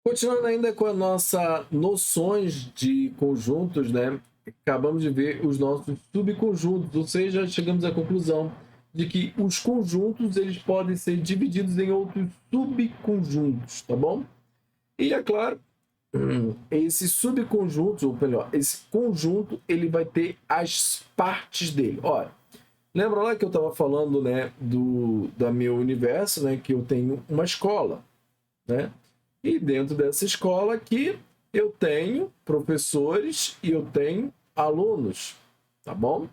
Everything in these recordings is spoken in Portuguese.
Continuando ainda com a nossa noções de conjuntos, né? Acabamos de ver os nossos subconjuntos, ou seja, chegamos à conclusão de que os conjuntos eles podem ser divididos em outros subconjuntos, tá bom? E é claro, esse subconjunto, ou melhor, esse conjunto, ele vai ter as partes dele. Olha, lembra lá que eu estava falando, né, do meu universo, né, que eu tenho uma escola, né? E dentro dessa escola aqui, eu tenho professores e eu tenho alunos, tá bom?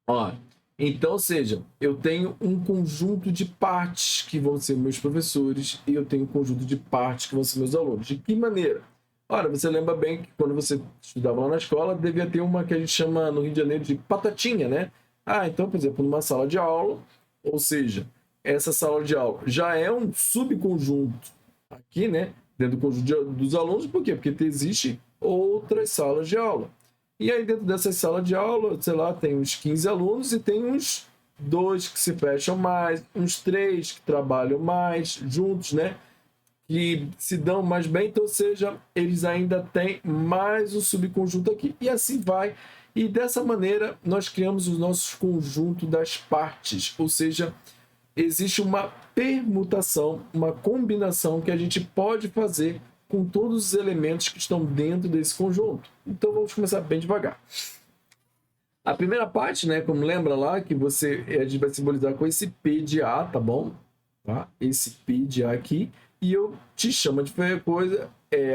Ó, então, ou seja, eu tenho um conjunto de partes que vão ser meus professores e eu tenho um conjunto de partes que vão ser meus alunos. De que maneira? Ora, você lembra bem que quando você estudava lá na escola, devia ter uma que a gente chama no Rio de Janeiro de patatinha, né? Ah, então, por exemplo, numa sala de aula, ou seja, essa sala de aula já é um subconjunto aqui, né? Dentro do conjunto dos alunos, por quê? Porque existe outras salas de aula. E aí, dentro dessa sala de aula, sei lá, tem uns 15 alunos e tem uns 2 que se fecham mais, uns 3 que trabalham mais juntos, né? Que se dão mais bem, então, ou seja, eles ainda têm mais um subconjunto aqui. E assim vai. E dessa maneira, nós criamos os nossos conjuntos das partes, ou seja, existe uma permutação, uma combinação que a gente pode fazer com todos os elementos que estão dentro desse conjunto. Então vamos começar bem devagar. A primeira parte, né, como lembra lá, que a gente vai simbolizar com esse P de A, tá bom? Tá? Esse P de A aqui. E eu te chamo de coisa,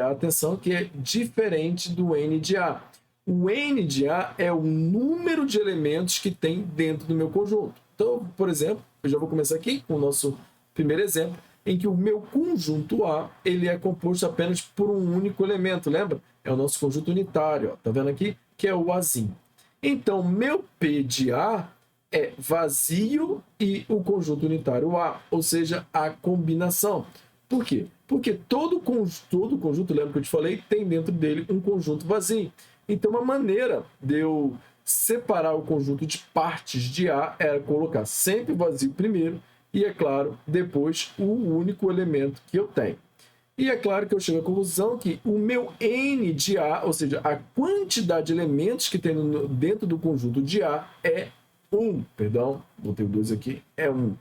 atenção, que é diferente do N de A. O N de A é o número de elementos que tem dentro do meu conjunto. Então, por exemplo, eu já vou começar aqui com o nosso primeiro exemplo, em que o meu conjunto A ele é composto apenas por um único elemento, lembra? É o nosso conjunto unitário, ó, tá vendo aqui? Que é o Azinho. Então, meu P de A é vazio e o conjunto unitário A, ou seja, a combinação. Por quê? Porque todo conjunto, lembra que eu te falei, tem dentro dele um conjunto vazio. Então, uma maneira de eu separar o conjunto de partes de A era colocar sempre o vazio primeiro e, é claro, depois o único elemento que eu tenho. E é claro que eu chego à conclusão que o meu N de A, ou seja, a quantidade de elementos que tem dentro do conjunto de A é 1. Perdão, botei o 2 aqui, é 1.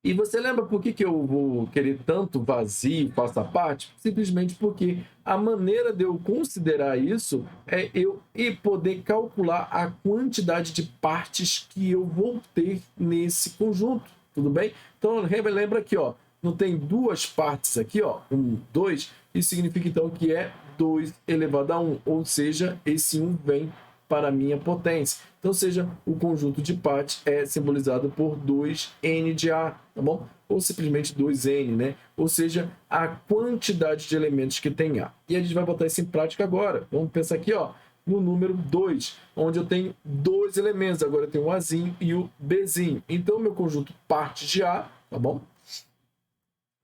E você lembra por que eu vou querer tanto vazio, faça parte? Simplesmente porque a maneira de eu considerar isso é eu poder calcular a quantidade de partes que eu vou ter nesse conjunto, tudo bem? Então, lembra aqui, ó, não tem duas partes aqui, ó, 1, 2, isso significa então que é 2 elevado a 1, ou seja, esse 1 vem para a minha potência. Então, seja, o conjunto de partes é simbolizado por 2n de A, tá bom? Ou simplesmente 2n, né? Ou seja, a quantidade de elementos que tem A. E a gente vai botar isso em prática agora. Vamos pensar aqui, ó, no número 2, onde eu tenho 2 elementos. Agora eu tenho o Azinho e o Bzinho. Então, meu conjunto partes de A, tá bom?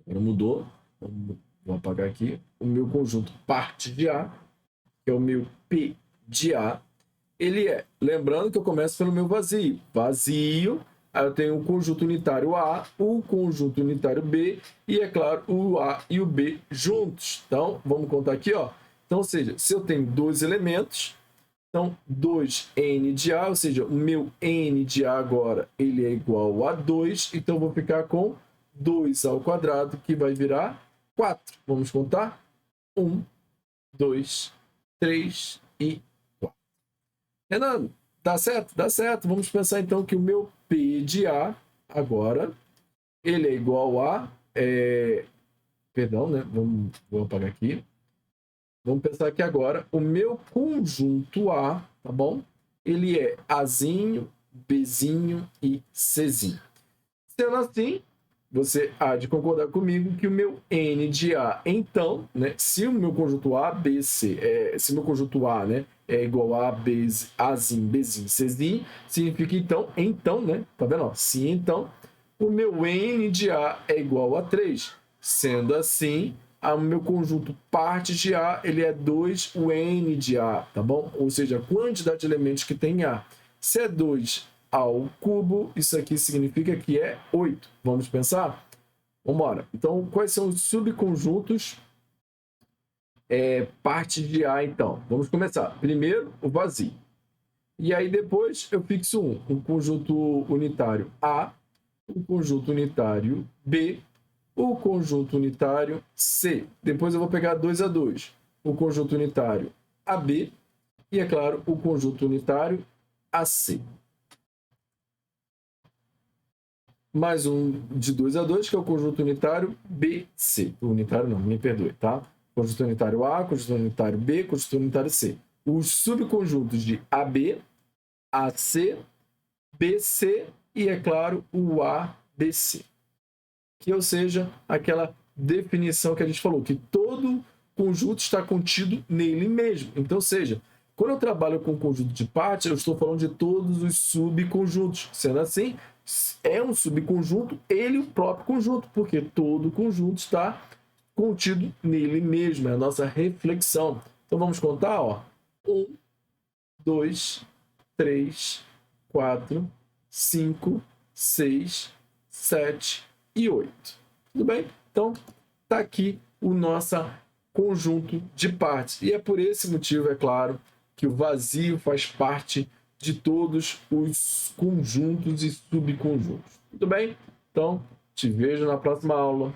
Agora mudou. Vou apagar aqui. O meu conjunto partes de A, que é o meu P de A, ele é, lembrando que eu começo pelo meu vazio. Vazio, aí eu tenho o conjunto unitário A, o conjunto unitário B e, é claro, o A e o B juntos. Então, vamos contar aqui, ó. Então, ou seja, se eu tenho 2 elementos, então 2n de A, ou seja, o meu n de A agora, ele é igual a 2, então eu vou ficar com 2 ao quadrado, que vai virar 4. Vamos contar? 1, 2, 3 e Renan, dá certo? Dá certo. Vamos pensar então que o meu P de A agora, ele é igual a... Perdão, né? Vou apagar aqui. Vamos pensar que agora o meu conjunto A, tá bom? Ele é Azinho, Bzinho e Czinho. Sendo assim, você há de concordar comigo que o meu N de A, então, né? Se o meu conjunto A, B, C, se o meu conjunto A, né? É igual a B, Azinho, Bzinho, Czinho, significa então, né? Tá vendo? Ó? Se então, o meu N de A é igual a 3. Sendo assim, o meu conjunto partes de A, ele é 2, o N de A, tá bom? Ou seja, a quantidade de elementos que tem em A. Se é 2 ao cubo, isso aqui significa que é 8. Vamos pensar? Vamos embora. Então, quais são os subconjuntos partes de A, então? Vamos começar. Primeiro, o vazio. E aí, depois, eu fixo um conjunto unitário A, um conjunto unitário B, o conjunto unitário C. Depois eu vou pegar 2 a 2. O conjunto unitário AB e, é claro, o conjunto unitário AC. Mais um de 2 a 2, que é o conjunto unitário BC. O unitário não, me perdoe, tá? Conjunto unitário A, conjunto unitário B, conjunto unitário C. Os subconjuntos de AB, AC, BC e, é claro, o ABC. Que, ou seja, aquela definição que a gente falou, que todo conjunto está contido nele mesmo. Então, seja, quando eu trabalho com conjunto de partes, eu estou falando de todos os subconjuntos. Sendo assim, é um subconjunto, ele o próprio conjunto, porque todo conjunto está contido nele mesmo, é a nossa reflexão. Então, vamos contar, ó. 1, 2, 3, 4, 5, 6, 7 e 8. Tudo bem? Então, está aqui o nosso conjunto de partes. E é por esse motivo, é claro, que o vazio faz parte de todos os conjuntos e subconjuntos. Tudo bem? Então, te vejo na próxima aula.